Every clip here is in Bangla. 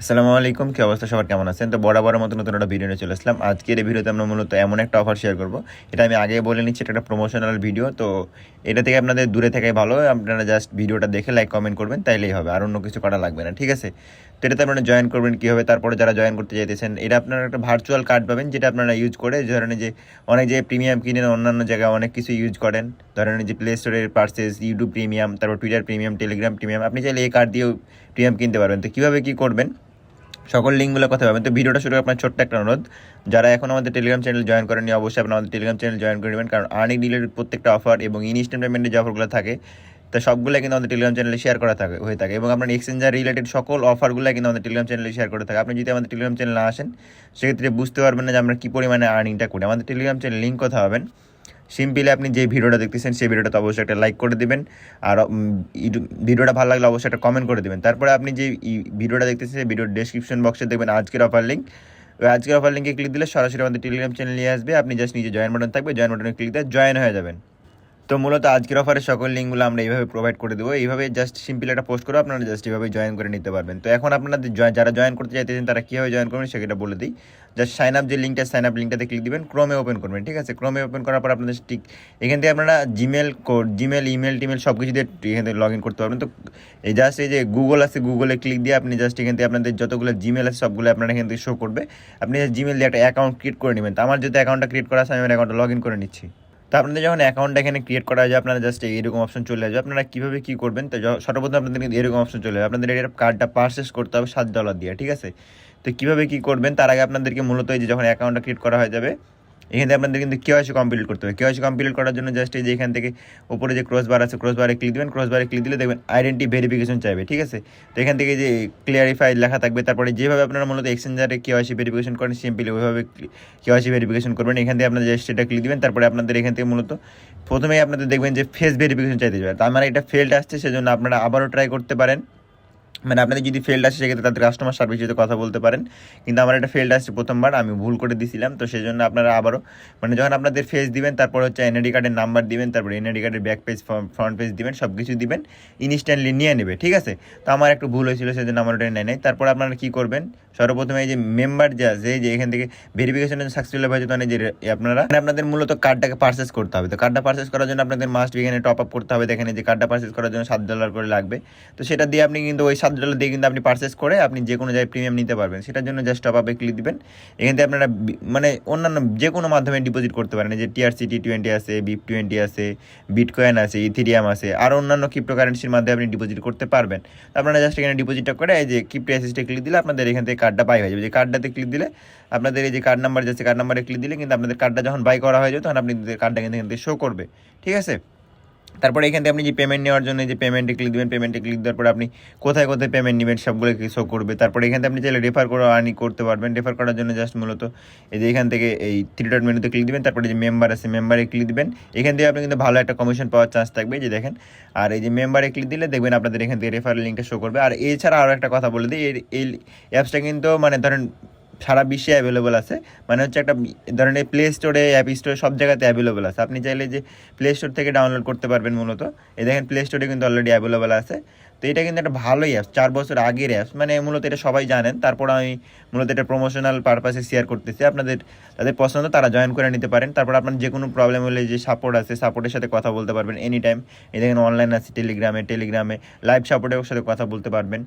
আসসালামু আলাইকুম, কি অবস্থা? সবার কেমন আছেন? তো বরাবরের মতো নতুন একটা ভিডিও নিয়ে চলে আসলাম। আজকের এই ভিডিওতে আমরা মূলত এমন একটা অফার শেয়ার করব, এটা আমি আগে বলে নিচ্ছি, এটা একটা প্রমোশনাল ভিডিও। তো এটা থেকে আপনাদের দূরে থাকাই ভালো। আপনারা জাস্ট ভিডিওটা দেখে লাইক কমেন্ট করবেন, তাইলেই হবে, আর অন্য কিছু করা লাগবে না, ঠিক আছে? তো এটাতে আপনারা জয়েন করবেন কীভাবে, তারপরে যারা জয়েন করতে চাইতেছেন, এটা আপনারা একটা ভার্চুয়াল কার্ড পাবেন, যেটা আপনারা ইউজ করে ধরেন যে অনেক যে প্রিমিয়াম কিনেন, অন্যান্য জায়গায় অনেক কিছু ইউজ করেন, ধরেন যে প্লে স্টোরের পার্সেস, ইউটিউব প্রিমিয়াম, তারপর টুইটার প্রিমিয়াম, টেলিগ্রাম প্রিমিয়াম, আপনি চাইলে এই কার্ড দিয়েও প্রিমিয়াম কিনতে পারবেন। তো কীভাবে কী করবেন, সকল লিঙ্কগুলো কথা পাবেন। তো ভিডিওটা শুরু আপনার ছোট্ট একটা অনুরোধ, যারা এখন আমাদের টেলিগ্রাম চ্যানেল জয়েন করেনি, অবশ্যই আপনার আমাদের টেলিগ্রাম চ্যানেল জয়েন করে নেবেন, কারণ আর্নিং রিলেটেড প্রত্যেকটা অফার এবং ইনস্ট্যান্ট পেমেন্টের যে অফারগুলো থাকে, তো সবগুলো কিন্তু আমাদের টেলিগ্রাম চ্যানেলে শেয়ার করা হয়ে থাকে, এবং আপনার এক্সচেঞ্জার রিলেটেড সকল অফারগুলো কিন্তু আমাদের টেলিগ্রাম চ্যানেলে শেয়ার করে থাকে। আপনি যদি আমাদের টেলিগ্রাম চ্যানেলে না আসেন, সেক্ষেত্রে বুঝতে পারবেন না যে আমরা কী পরিমাণে আর্নিংটা করি। আমাদের টেলিগ্রাম চ্যানেল লিঙ্ক কথা হবেন, সিম্পলি আপনি যে ভিডিওটা দেখতেছেন সেই ভিডিওটা তো অবশ্যই একটা লাইক করে দেবেন, আর ভিডিওটা ভালো লাগলে অবশ্যই একটা কমেন্ট করে দেবেন। তারপরে আপনি যে ভিডিওটা দেখতেছেন সেই ভিডিওর ডেসক্রিপশন বক্সে দেখবেন আজকের অফার লিঙ্ক। ওই আজকের অফার লিঙ্কে ক্লিক দিলে সরাসরি আমাদের টেলিগ্রাম চ্যানেল নিয়ে আসবে। আপনি জাস্ট নিজে জয়েন বাটন থাকবে, জয়েন বাটনে ক্লিক দিয়ে জয়েন হয়ে যাবেন। তো মূলত আজকের অফারের সকল লিঙ্কগুলো আমরা এইভাবে প্রোভাইড করে দেবো। এইভাবে জাস্ট সিম্পল একটা পোস্ট করে আপনারা জাস্ট এইভাবে জয়েন করে নিতে পারবেন। তো এখন আপনাদের যারা জয়েন করতে চাইতেছেন তারা কীভাবে জয়েন করবেন সেটা বলে দিই। জাস্ট সাইন আপ যে লিঙ্কটা, সাইন আপ লিঙ্কটাতে ক্লিক দিবেন, ক্রোমে ওপেন করবেন, ঠিক আছে? ক্রোমে ওপেন করার পর আপনাদের ঠিক এখান থেকে আপনারা জিমেল কোড, জিমেল, ইমেল টিমেল সব কিছু দিয়ে এখান থেকে লগ ইন করতে পারবেন। তো এই জাস্ট এই যে গুগল আছে, গুগলে ক্লিক দিয়ে আপনি জাস্ট এখান থেকে আপনাদের যতগুলো জিমেল আছে সবগুলো আপনারা এখান থেকে শো করবে। আপনি জিমেল দিয়ে একটা অ্যাকাউন্ট ক্রিয়েট করে নেবেন। তো আমার যদি অ্যাকাউন্টটা ক্রিয়েট করা আছে, আমি আমার অ্যাকাউন্টটা লগ ইন করে নিচ্ছি। তো আপনাদের যখন অ্যাকাউন্টটা এখানে ক্রিয়েট করা যায়, আপনারা জাস্ট এরকম অপশন চলে আসবে। আপনারা কীভাবে কী করবেন, তো সর্বপ্রথম আপনাদের কিন্তু এরকম অপশন চলে যাবে। আপনাদের এর কার্ডটা পারচেস করতে হবে $7 দিয়ে, ঠিক আছে? তো কীভাবে কী করবেন, তার আগে আপনাদেরকে মূলত এই যে যখন অ্যাকাউন্টটা ক্রিয়েট করা হয়ে যাবে, এখান থেকে আপনাদের কিন্তু কেওয়াইসি কমপ্লিট করতে হবে। কেওয়াইসি কমপ্লিট করার জন্য জাস্ট এই যে এখান থেকে উপরে যে ক্রস বার আছে, ক্রস বারে ক্লিক দেবেন। ক্রস বারে ক্লিক দিলে দেখবেন আইডেন্টি ভেরিফিকেশন চাইবে, ঠিক আছে? তো এখান থেকে যে ক্লিয়ারিফাই লেখা থাকবে, তারপরে যেভাবে আপনারা মূলত এক্সচেঞ্জারে কেওয়াইসি ভেরিফিকেশন করেন, সিম্পলি ওইভাবে কেওয়াইসি ভেরিফিকেশন করবেন। এখান থেকে আপনাদের জাস্ট সেটা ক্লিক দিবেন। তারপরে আপনাদের এখান থেকে মূলত প্রথমেই আপনাদের দেখবেন যে ফেস ভেরিফিকেশন চাইতে যাবে। তার মানে এটা ফেল্ড আসছে, সেজন্য আপনারা আবারও ট্রাই করতে পারেন। মানে আপনাদের যদি ফেল্ড আসে, সেক্ষেত্রে তাদের কাস্টমার সার্ভিসের সাথে কথা বলতে পারেন। কিন্তু আমার এটা ফেল্ড আসছে প্রথমবার, আমি ভুল করে দিয়েছিলাম। তো সেই জন্য আপনারা আবারও মানে যখন আপনাদের ফেস দিবেন, তারপর হচ্ছে এনআইডি কার্ডের নাম্বার দিবেন, তারপর এনআইডি কার্ডের ব্যাক পেজ, ফ্রন্ট পেজ দিবেন, সব কিছু দিবেন, ইনস্ট্যান্টলি নিয়ে নেবে, ঠিক আছে? তো আমার একটু ভুল হয়েছিল, সেজন্য আমার ওটা নেয় নাই। তারপর আপনারা কী করবেন, সর্বপ্রথমে এই যে মেম্বার যে আছে, যে এখান থেকে ভেরিফিকেশনের সাকসেসফুল হয়ে যেত, যে আপনারা আপনাদের মূলত কার্ডটাকে পারচেস করতে হবে। তো কার্ডটা পারচেস করার জন্য আপনাদের মাস্ট এখানে টপ আপ করতে হবে। দেখেন যে কার্ডটা পারচেস করার জন্য $7 করে লাগবে। তো সেটা দিয়ে আপনি কিন্তু ওই $7 দিয়ে কিন্তু আপনি পারচেস করে আপনি যে কোনো জায়গায় প্রিমিয়াম নিতে পারবেন। সেটার জন্য জাস্ট টপ আপে ক্লিক দিবেন। এখান থেকে আপনারা মানে অন্যান্য যে কোনো মাধ্যমে ডিপোজিট করতে পারেন। যে TRC-T20 আছে, BIP20 আছে, বিটকয়েন আছে, ইথেরিয়াম আছে, আর অন্যান্য ক্রিপ্টোকারেন্সির মাধ্যমে আপনি ডিপোজিট করতে পারবেন। আপনারা জাস্ট এখানে ডিপোজিটটা করে এই যে ক্রিপ্টো অ্যাসিস্টে ক্লিক দিলে আপনাদের এখান থেকে কার্ডটা বাই হয়ে যাবে। যে কার্ডটাতে ক্লিক দিলে আপনাদের এই যে কার্ড নাম্বার যাচ্ছে, কার্ড নাম্বারে ক্লিক দিলে কিন্তু আপনাদের কার্ডটা যখন বাই করা হয়ে যাবে, তখন আপনি কার্ডটা কিন্তু এখান থেকে শো করবে, ঠিক আছে? তারপরে এখান থেকে আপনি যে পেমেন্ট নেওয়ার জন্য যে পেমেন্টে ক্লিক দেবেন, পেমেন্টে ক্লিক দেওয়ার পরে আপনি কোথায় কোথায় পেমেন্ট নেবেন সবগুলো শো করবে। তারপরে এখান থেকে আপনি চাইলে রেফার করে আর্নিং করতে পারবেন। রেফার করার জন্য জাস্ট মূলত এই যে এখান থেকে এই 3 ডট মেনুতে ক্লিক দিবেন, তারপরে যে মেম্বার আছে মেম্বারে ক্লিক দিবেন। এখান থেকে আপনি কিন্তু ভালো একটা কমিশন পাওয়ার চান্স থাকবে, যে দেখেন। আর এই যে মেম্বারে ক্লিক দিলে দেখবেন আপনাদের এখান থেকে রেফারেল লিঙ্কটা শো করবে। আর এছাড়া আরও একটা কথা বলে দিই, এই অ্যাপসটা কিন্তু মানে ধরেন সারা বিশ্বে অ্যাভেলেবল আছে। মানে হচ্ছে একটা ধরনের প্লে স্টোরে, অ্যাপ স্টোরে, সব জায়গাতে অ্যাভেলেবল আছে। আপনি চাইলে যে প্লে স্টোর থেকে ডাউনলোড করতে পারবেন মূলত। এই দেখেন প্লে স্টোরে কিন্তু অলরেডি অ্যাভেলেবল আছে। তো এটা কিন্তু একটা ভালোই অ্যাপস, 4 বছর আগের অ্যাপস, মানে মূলত এটা সবাই জানেন। তারপর আমি মূলত এটা প্রমোশনাল পারপাসে শেয়ার করতেছি। আপনাদের তাদের পছন্দ তারা জয়েন করে নিতে পারেন। তারপর আপনার যে কোনো প্রবলেম হলে যে সাপোর্ট আছে, সাপোর্টের সাথে কথা বলতে পারবেন এনি টাইম। এই দেখেন অনলাইন আছে, টেলিগ্রামে লাইভ সাপোর্টের সাথে কথা বলতে পারবেন।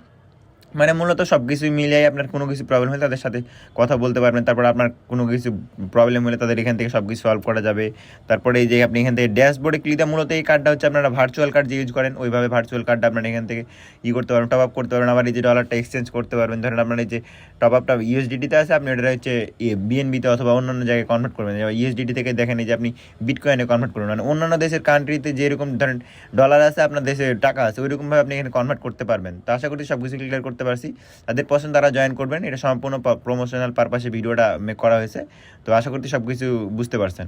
মানে মূলত সব কিছু মিলিয়ে আপনার কোনো কিছু প্রবলেম হলে তাদের সাথে কথা বলতে পারবেন। তারপর আপনার কোনো কিছু প্রবলেম হলে তাদের এখান থেকে সব কিছু সলভ করা যাবে। তারপরে এই যে আপনি এখান থেকে ড্যাশবোর্ডে ক্লিক দিয়ে মূলত এই কার্ডটা হচ্ছে আপনারা ভার্চুয়াল কার্ড যে ইউজ করেন, ওইভাবে ভার্চুয়াল কার্ডটা আপনারা এখান থেকে করতে পারবেন, টপ আপ করতে পারবেন। আবার এই যে ডলারটা এক্সচেঞ্জ করতে পারবেন। ধরেন আপনার এই যে টপ আপটা ইউএসডিটিতে আছে, আপনি ওটা হচ্ছে বিএনবিতে অথবা অন্যান্য জায়গায় কনভার্ট করবেন। ইউএসডিটি থেকে দেখেন এই যে আপনি বিটকয়েনে কনভার্ট করবেন। মানে অন্যান্য দেশের কান্ট্রিতে যেরকম ধরেন ডলার আছে, আপনার দেশে টাকা আছে, ওইরকমভাবে আপনি এখানে কনভার্ট করতে পারবেন। তো আশা করি সব কিছু ক্লিয়ার করতে পারছি। তাদের পছন্দ তারা জয়েন করবেন। এটা সম্পূর্ণ প্রমোশনাল পারপাসে ভিডিওটা মেক করা হয়েছে। তো আশা করছি সব কিছু বুঝতে পারছেন।